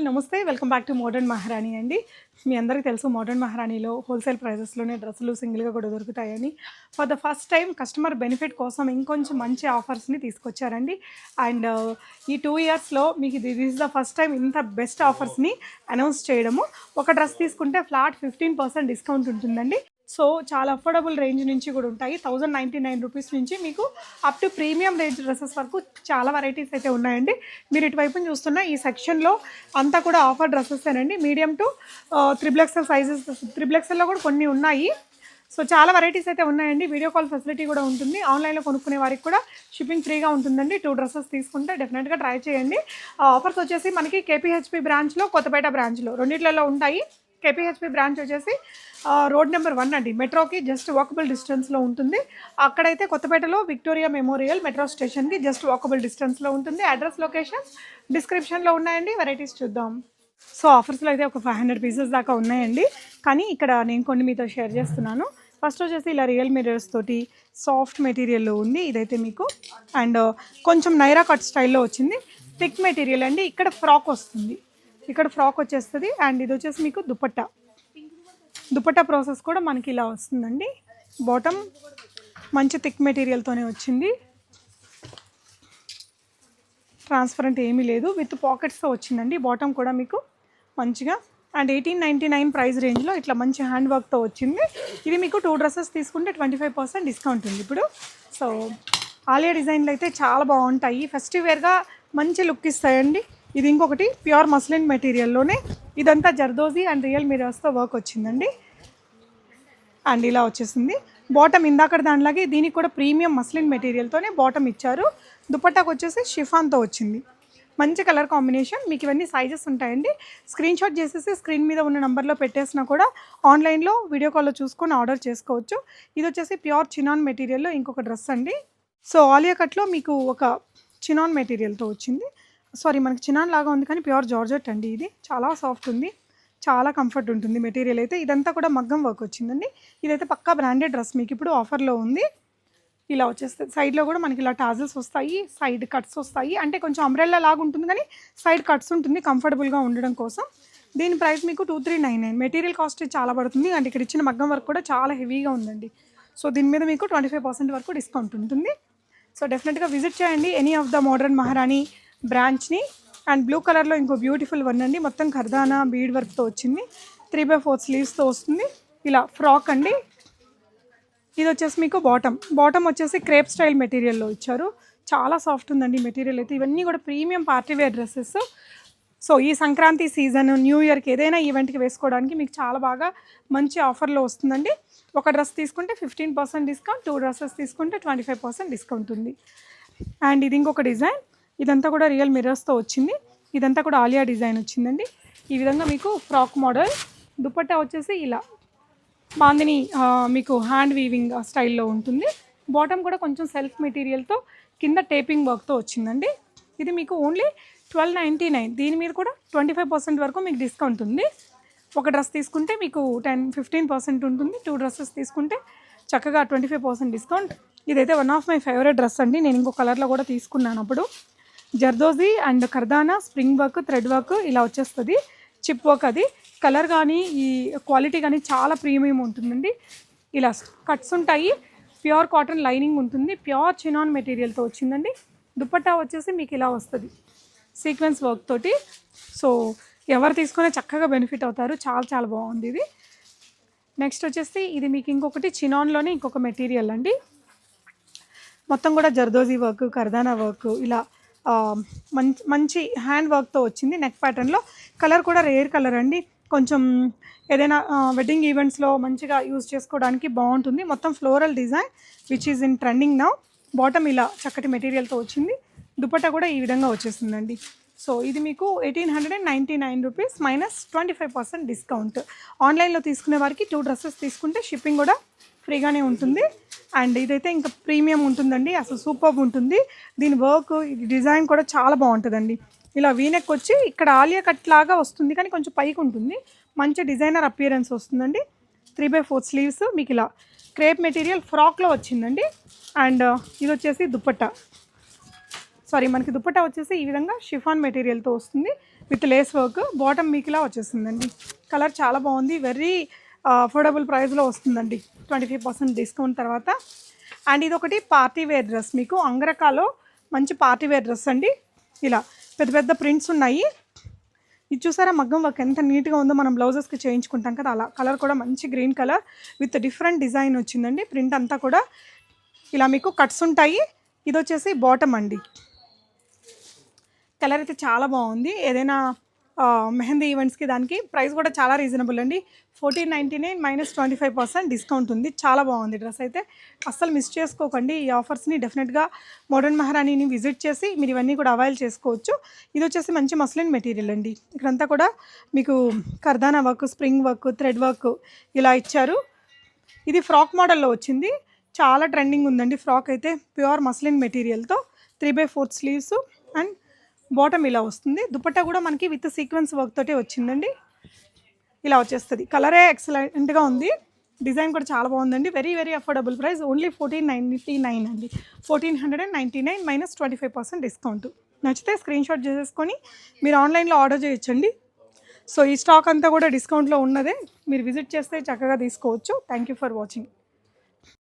నమస్తే welcome back to modern మహారాణి అండి. మీ అందరికీ తెలుసు మోడర్న్ మహారాణిలో హోల్సేల్ ప్రైజెస్లోనే డ్రెస్సులు సింగిల్గా కూడా దొరుకుతాయని. For the first time customer benefit కోసం ఇంకొంచెం మంచి ఆఫర్స్ని తీసుకొచ్చారండి. అండ్ ఈ 2 ఇయర్స్లో మీకు this is the first time ఇంత బెస్ట్ ఆఫర్స్ని అనౌన్స్ చేయడము. ఒక డ్రెస్ తీసుకుంటే ఫ్లాట్ 15% డిస్కౌంట్ ఉంటుందండి. సో చాలా అఫోర్డబుల్ రేంజ్ నుంచి కూడా ఉంటాయి. 1099 రూపీస్ నుంచి మీకు up to premium range dresses వరకు చాలా వెరైటీస్ అయితే ఉన్నాయండి. మీరు ఇటువైపున చూస్తున్న ఈ సెక్షన్లో అంతా కూడా ఆఫర్ డ్రెస్సెసేనండి. మీడియం టు XXL సైజెస్, XXLలో కూడా కొన్ని ఉన్నాయి. సో చాలా వెరైటీస్ అయితే ఉన్నాయండి. వీడియో కాల్ ఫెసిలిటీ కూడా ఉంటుంది. ఆన్లైన్లో కొనుక్కునే వారికి కూడా షిప్పింగ్ ఫ్రీగా ఉంటుందండి. 2 డ్రెస్సెస్ తీసుకుంటే డెఫినెట్గా ట్రై చేయండి. ఆఫర్స్ వచ్చేసి మనకి కేపీహెచ్పి బ్రాంచ్లో, కొత్తపేట బ్రాంచ్లో రెండిట్లలో ఉంటాయి. కేపీహెచ్పి బ్రాంచ్ వచ్చేసి రోడ్ నెంబర్ 1 అండి. మెట్రోకి జస్ట్ వాకబుల్ డిస్టెన్స్లో ఉంటుంది. అక్కడైతే కొత్తపేటలో విక్టోరియా మెమోరియల్ మెట్రో స్టేషన్కి జస్ట్ వాకబుల్ డిస్టెన్స్లో ఉంటుంది. అడ్రస్ లొకేషన్ డిస్క్రిప్షన్లో ఉన్నాయండి. వెరైటీస్ చూద్దాం. సో ఆఫర్స్లో అయితే ఒక 500 పీసెస్ దాకా ఉన్నాయండి. కానీ ఇక్కడ నేను కొన్ని మీతో షేర్ చేస్తున్నాను. ఫస్ట్ వచ్చేసి ఇలా రియల్ మిర్రర్స్ తోటి సాఫ్ట్ మెటీరియల్లో ఉంది. ఇదైతే మీకు అండ్ కొంచెం నైరా కట్ స్టైల్లో వచ్చింది. థిక్ మెటీరియల్ అండి. ఇక్కడ ఫ్రాక్ వస్తుంది, ఇక్కడ ఫ్రాక్ వచ్చేస్తుంది. అండ్ ఇది వచ్చేసి మీకు దుపట్టా ప్రాసెస్ కూడా మనకి ఇలా వస్తుందండి. బాటమ్ మంచి థిక్ మెటీరియల్తోనే వచ్చింది. ట్రాన్స్పరెంట్ ఏమీ లేదు, విత్ పాకెట్స్తో వచ్చిందండి. బాటమ్ కూడా మీకు మంచిగా అండ్ 1899 ప్రైస్ రేంజ్లో ఇట్లా మంచి హ్యాండ్ వర్క్తో వచ్చింది. ఇది మీకు 2 డ్రెస్సెస్ తీసుకుంటే 25% డిస్కౌంట్ ఉంది ఇప్పుడు. సో ఆలియా డిజైన్లు అయితే చాలా బాగుంటాయి. ఫెస్టివ్ వేర్గా మంచి లుక్ ఇస్తాయండి. ఇది ఇంకొకటి ప్యూర్ మస్లిన్ మెటీరియల్లోనే ఇదంతా జర్దోజీ అండ్ రియల్ మిరర్స్తో వర్క్ వచ్చిందండి. అండ్ ఇలా వచ్చేసింది. బాటమ్ ఇందాక దానిలాగే దీనికి కూడా ప్రీమియం మస్లిన్ మెటీరియల్తోనే బాటమ్ ఇచ్చారు. దుపట్టాకు వచ్చేసి షిఫాన్తో వచ్చింది. మంచి కలర్ కాంబినేషన్. మీకు ఇవన్నీ సైజెస్ ఉంటాయండి. స్క్రీన్ షాట్ చేసేసి స్క్రీన్ మీద ఉన్న నెంబర్లో పెట్టేసినా కూడా ఆన్లైన్లో వీడియో కాల్లో చూసుకొని ఆర్డర్ చేసుకోవచ్చు. ఇది వచ్చేసి ప్యూర్ చినాన్ మెటీరియల్లో ఇంకొక డ్రెస్ అండి. సో ఆలియా కట్లో మీకు ఒక చినాన్ మెటీరియల్తో వచ్చింది. సారీ, మనకి చినాన్ లాగా ఉంది కానీ ప్యూర్ జార్జెట్ అండి. ఇది చాలా సాఫ్ట్ ఉంది, చాలా కంఫర్ట్ ఉంటుంది మెటీరియల్ అయితే. ఇదంతా కూడా మగ్గం వర్క్ వచ్చిందండి. ఇదైతే పక్కా బ్రాండెడ్ డ్రెస్, మీకు ఇప్పుడు ఆఫర్లో ఉంది. ఇలా వచ్చేస్తుంది. సైడ్లో కూడా మనకి ఇలా టాజల్స్ వస్తాయి, సైడ్ కట్స్ వస్తాయి. అంటే కొంచెం అంబ్రెల్లా లాగా ఉంటుంది కానీ సైడ్ కట్స్ ఉంటుంది కంఫర్టబుల్గా ఉండడం కోసం. దీని ప్రైస్ మీకు 2399. మెటీరియల్ కాస్ట్ చాలా పడుతుంది. అండ్ ఇక్కడ ఇచ్చిన మగ్గం వర్క్ కూడా చాలా హెవీగా ఉందండి. సో దీని మీద మీకు 25% వరకు డిస్కౌంట్ ఉంటుంది. సో డెఫినెట్గా విజిట్ చేయండి ఎనీ ఆఫ్ ద మోడర్న్ మహారాణి బ్రాంచ్ని. అండ్ బ్లూ కలర్లో ఇంకో బ్యూటిఫుల్ వన్ అండి. మొత్తం ఖర్దానా బీడ్ వర్క్తో వచ్చింది. 3/4 స్లీవ్స్తో వస్తుంది. ఇలా ఫ్రాక్ అండి. ఇది వచ్చేసి మీకు బాటమ్ వచ్చేసి క్రేప్ స్టైల్ మెటీరియల్లో ఇచ్చారు. చాలా సాఫ్ట్ ఉందండి మెటీరియల్ అయితే. ఇవన్నీ కూడా premium party wear dresses. So ఈ సంక్రాంతి సీజన్, న్యూ ఇయర్కి ఏదైనా ఈవెంట్కి వేసుకోవడానికి మీకు చాలా బాగా మంచి ఆఫర్లో వస్తుందండి. ఒక డ్రెస్ తీసుకుంటే 15% డిస్కౌంట్, 2 డ్రెస్సెస్ తీసుకుంటే 25% డిస్కౌంట్ ఉంది. అండ్ ఇది ఇంకొక డిజైన్. ఇదంతా కూడా రియల్ మిర్రర్స్తో వచ్చింది. ఇదంతా కూడా ఆలియా డిజైన్ వచ్చిందండి. ఈ విధంగా మీకు ఫ్రాక్ మోడల్. దుపట్టా వచ్చేసి ఇలా బాందిని మీకు హ్యాండ్ వీవింగ్ స్టైల్లో ఉంటుంది. బాటమ్ కూడా కొంచెం సెల్ఫ్ మెటీరియల్తో కింద టేపింగ్ వర్క్తో వచ్చిందండి. ఇది మీకు ఓన్లీ 1299. దీని మీద కూడా 25% వరకు మీకు డిస్కౌంట్ ఉంది. ఒక డ్రెస్ తీసుకుంటే మీకు 15% ఉంటుంది. 2 డ్రెస్సెస్ తీసుకుంటే చక్కగా 25% డిస్కౌంట్. ఇదైతే one of my favourite dress అండి. నేను ఇంకో కలర్లో కూడా తీసుకున్నాను. అప్పుడు zardozi and kardana spring work, thread work ఇలా వచ్చేస్తుంది. చిప్ వర్క్ అది. కలర్ కానీ ఈ క్వాలిటీ కానీ చాలా ప్రీమియం ఉంటుందండి. ఇలా కట్స్ ఉంటాయి. ప్యూర్ కాటన్ లైనింగ్ ఉంటుంది. ప్యూర్ చినాన్ మెటీరియల్తో వచ్చిందండి. దుపట్టా వచ్చేసి మీకు ఇలా వస్తుంది సీక్వెన్స్ వర్క్ తోటి. సో ఎవరు తీసుకునే చక్కగా బెనిఫిట్ అవుతారు. చాలా చాలా బాగుంది ఇది. నెక్స్ట్ వచ్చేసి ఇది మీకు ఇంకొకటి చినాన్లోనే ఇంకొక మెటీరియల్ అండి. మొత్తం కూడా జర్దోజీ వర్క్, కర్దానా వర్క్ ఇలా మంచి హ్యాండ్ వర్క్తో వచ్చింది. నెక్ ప్యాటర్న్లో. కలర్ కూడా రేర్ కలర్ అండి. కొంచెం ఏదైనా వెడ్డింగ్ ఈవెంట్స్లో మంచిగా యూజ్ చేసుకోవడానికి బాగుంటుంది. మొత్తం floral design which is in trending now. Bottom ఇలా చక్కటి మెటీరియల్తో వచ్చింది. దుపట్టా కూడా ఈ విధంగా వచ్చేసిందండి. సో ఇది మీకు 1899 రూపీస్ మైనస్ 25% డిస్కౌంట్. ఆన్లైన్లో తీసుకునే వారికి 2 డ్రెస్సెస్ తీసుకుంటే షిప్పింగ్ కూడా ఫ్రీగానే ఉంటుంది. అండ్ ఇదైతే ఇంకా ప్రీమియం ఉంటుందండి. అసలు సూపర్బ్ ఉంటుంది. దీని వర్క్, డిజైన్ కూడా చాలా బాగుంటుందండి. ఇలా వీనెక్ వచ్చి ఇక్కడ ఆలియా కట్ లాగా వస్తుంది కానీ కొంచెం పైకి ఉంటుంది. మంచి డిజైనర్ అపియరెన్స్ వస్తుందండి. 3/4 స్లీవ్స్ మీకు ఇలా క్రేప్ మెటీరియల్ ఫ్రాక్లో వచ్చిందండి. అండ్ ఇది వచ్చేసి దుపట్టా. సారీ, మనకి దుపట్టా వచ్చేసి ఈ విధంగా షిఫాన్ మెటీరియల్తో వస్తుంది. With lace work. బాటమ్ మీకు ఇలా వచ్చేస్తుందండి. కలర్ చాలా బాగుంది. వెరీ అఫోర్డబుల్ ప్రైస్లో వస్తుందండి 25% డిస్కౌంట్ తర్వాత. అండ్ ఇది ఒకటి పార్టీ వేర్ డ్రెస్, మీకు అంగరకాలో మంచి పార్టీ వేర్ డ్రెస్ అండి. ఇలా పెద్ద పెద్ద ప్రింట్స్ ఉన్నాయి. ఇది చూసారా మగ్గం వర్క్ ఎంత నీట్గా ఉందో, మనం బ్లౌజెస్కి చేయించుకుంటాం కదా అలా. కలర్ కూడా మంచి green colour with different design వచ్చిందండి. ప్రింట్ అంతా కూడా ఇలా మీకు కట్స్ ఉంటాయి. ఇది వచ్చేసి బాటమ్ అండి. కలర్ అయితే చాలా బాగుంది. ఏదైనా మెహందీ ఈవెంట్స్కి దానికి ప్రైస్ కూడా చాలా రీజనబుల్ అండి. 1499 మైనస్ 25% డిస్కౌంట్ ఉంది. చాలా బాగుంది డ్రెస్ అయితే. అస్సలు మిస్ చేసుకోకండి ఈ ఆఫర్స్ని. డెఫినెట్గా మోడర్న్ మహారాణిని విజిట్ చేసి మీరు ఇవన్నీ కూడా అవైల్ చేసుకోవచ్చు. ఇది వచ్చేసి మంచి మస్లిన్ మెటీరియల్ అండి. ఇక్కడంతా కూడా మీకు kardana work, spring work, thread work ఇలా ఇచ్చారు. ఇది ఫ్రాక్ మోడల్లో వచ్చింది. చాలా ట్రెండింగ్ ఉందండి ఫ్రాక్ అయితే. ప్యూర్ మస్లిన్ మెటీరియల్తో 3/4 స్లీవ్స్ అండ్ బాటమ్ ఇలా వస్తుంది. దుపట్టా కూడా మనకి విత్ సీక్వెన్స్ వర్క్ తోటే వచ్చిందండి. ఇలా వచ్చేస్తుంది. కలరే ఎక్సలెంట్గా ఉంది. డిజైన్ కూడా చాలా బాగుందండి. Very very affordable price. Only 1499 అండి. 1499 మైనస్ 25% డిస్కౌంట్. నచ్చితే స్క్రీన్ షాట్ చేసేసుకొని మీరు ఆన్లైన్లో ఆర్డర్ చేయొచ్చండి. సో ఈ స్టాక్ అంతా కూడా డిస్కౌంట్లో ఉన్నదే. మీరు విజిట్ చేస్తే చక్కగా తీసుకోవచ్చు. Thank you for watching.